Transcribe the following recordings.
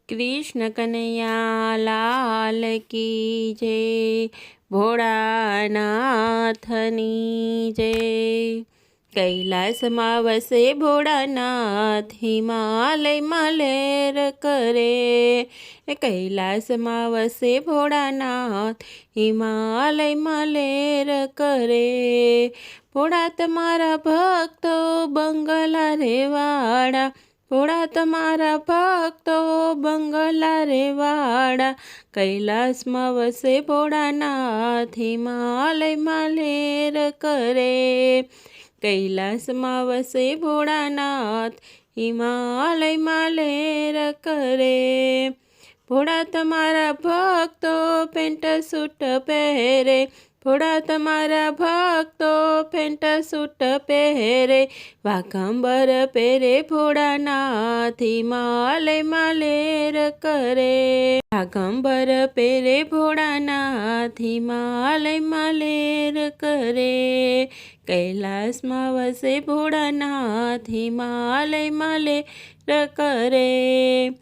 कृष्ण कन्हैया लाल की जय। भोળાનાથની જય। કૈલાસમાં વસે ભોળાનાથ, હિમાલયમાં લહેર કરે। કૈલાસમાં વસે ભોળાનાથ, હિમાલયમાં લહેર કરે। ભોળા તમારા ભક્તો બંગલા રેવાડા, ભોળા તમારા ભક્તો બંગલા રેવાડા। કૈલાસમાં વસે ભોળાનાથ, હિમાલયમાં લહેર કરે। કૈલાસમાં વસે ભોળાનાથ, હિમાલયમાં લહેર કરે। ભોળા તમારા ભક્તો પેન્ટ સૂટ પહેરે, ભોળા તમારા ભક્તો પેન્ટ સૂટ પહેરે। વાઘંબર પહેરે ભોળાનાથ, હિમાલયમાં લહેર કરે। વાઘંબર પહેરે ભોળાનાથ, હિમાલયમાં લહેર કરે। કૈલાસમાં વસે ભોળાનાથ, હિમાલયમાં લહેર કરે।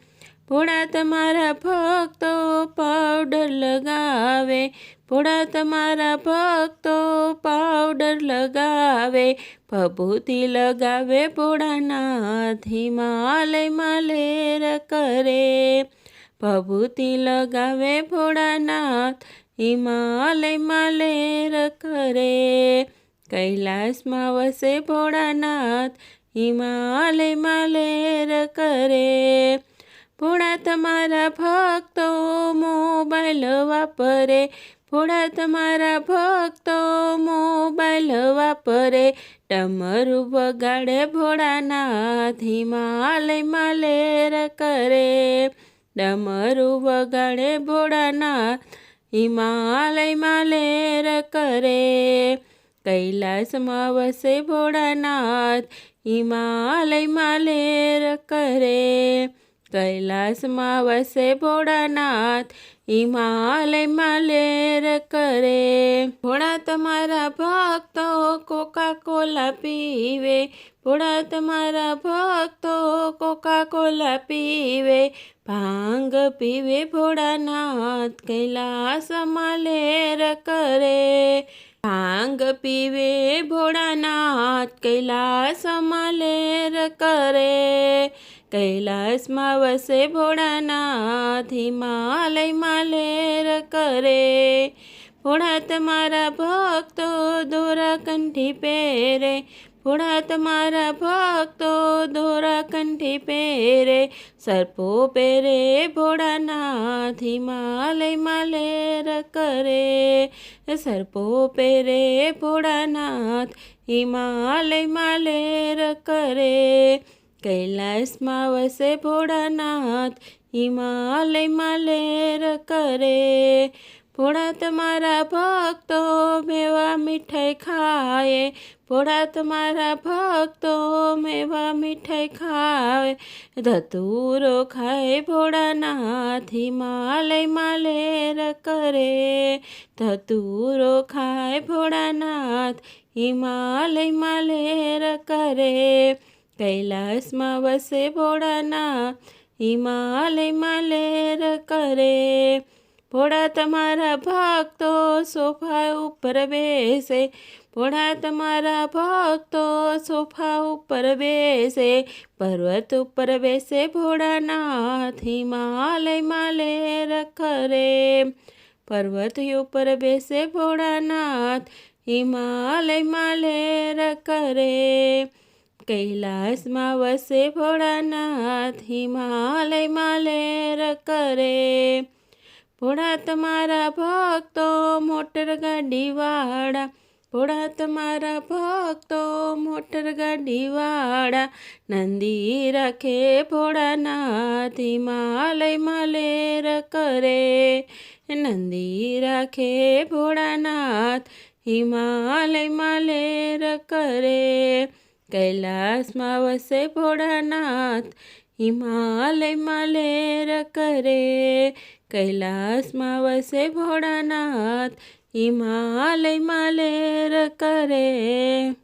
ભોળા તમારા ભક્તો પાવડર લગાવે, ભોળા તમારા ભક્તો પાવડર લગાવે। ભભૂતિ લગાવે ભોળાનાથ, હિમાલયમાં લહેર કરે। ભભૂતિ લગાવે ભોળાનાથ, હિમાલયમાં લહેર કરે। કૈલાસમાં વસે ભોળાનાથ, હિમાલયમાં લહેર કરે। ભોળા તમારા ભક્તો મોબાઈલ વાપરે, ભોળા તમારા ભક્તો મોબાઈલ વાપરે। ડમરું વગાડે ભોળાનાથ, હિમાલયમાં લહેર કરે। ડમરું વગાડે ભોળાનાથ, હિમાલયમાં લહેર કરે। કૈલાસમાં વસે ભોળાનાથ, હિમાલયમાં લહેર કરે। કૈલાસમાં વસે ભોળાનાથ, હિમાલયમાં લહેર કરે। ભોળા તમારા ભક્તો કોકા કોલા પીવે, ભોળા તમારા ભક્તો કોકા કોલા પીવે। ભાંગ પીવે ભોળાનાથ, કૈલાસમાં લહેર કરે। ભાંગ પીવે ભોળાનાથ, કૈલાસમાં લહેર કરે। કૈલાસમાં વસે ભોળાનાથ, હિમાલયમાં લહેર કરે। ભોળા તમારા ભક્તો દોરા કંઠી પહેરે, ભોળા તમારા ભક્તો દોરા કંઠી પહેરે। સર્પો પહેરે ભોળાનાથ, હિમાલયમાં લહેર કરે। સર્પો પહેરે ભોળાનાથ, હિમાલયમાં લહેર કરે। કૈલાસમાં વસે ભોળાનાથ, હિમાલયમાં લહેર કરે। ભોળા તમારા ભક્તો મેવા મીઠાઈ ખાય, ભોળા તમારા ભક્તો મેવા મીઠાઈ ખાય। ધતૂરો ખાય ભોળાનાથ, હિમાલયમાં લહેર કરે। ધતૂરો ખાય ભોળાનાથ, હિમાલયમાં લહેર કરે। કૈલાસમાં વસે ભોળાનાથ, હિમાલયમાં લહેર કરે। ભોળા તમારા ભક્તો સોફા ઉપર બેસે, ભોળા તમારા ભક્તો સોફા ઉપર બેસે। પર્વત ઉપર બેસે ભોળાનાથ, હિમાલયમાં લહેર કરે। પર્વત ઉપર બેસે ભોળાનાથ, હિમાલયમાં લહેર કરે। કૈલાસમાં વસે ભોળાનાથ, હિમાલયમાં લહેર કરે। ભોળા તમારા ભક્તો મોટર ગાડી વાળા, ભોળા તમારા ભક્તો મોટર ગાડી વાળા। નંદી રાખે ભોળાનાથ, હિમાલયમાં લહેર કરે। નંદી રાખે ભોળાનાથ, હિમાલયમાં લહેર કરે। કૈલાસમાં વસે ભોળાનાથ, હિમાલયમાં લહેર કરે। કૈલાસમાં વસે ભોળાનાથ, હિમાલયમાં લહેર કરે।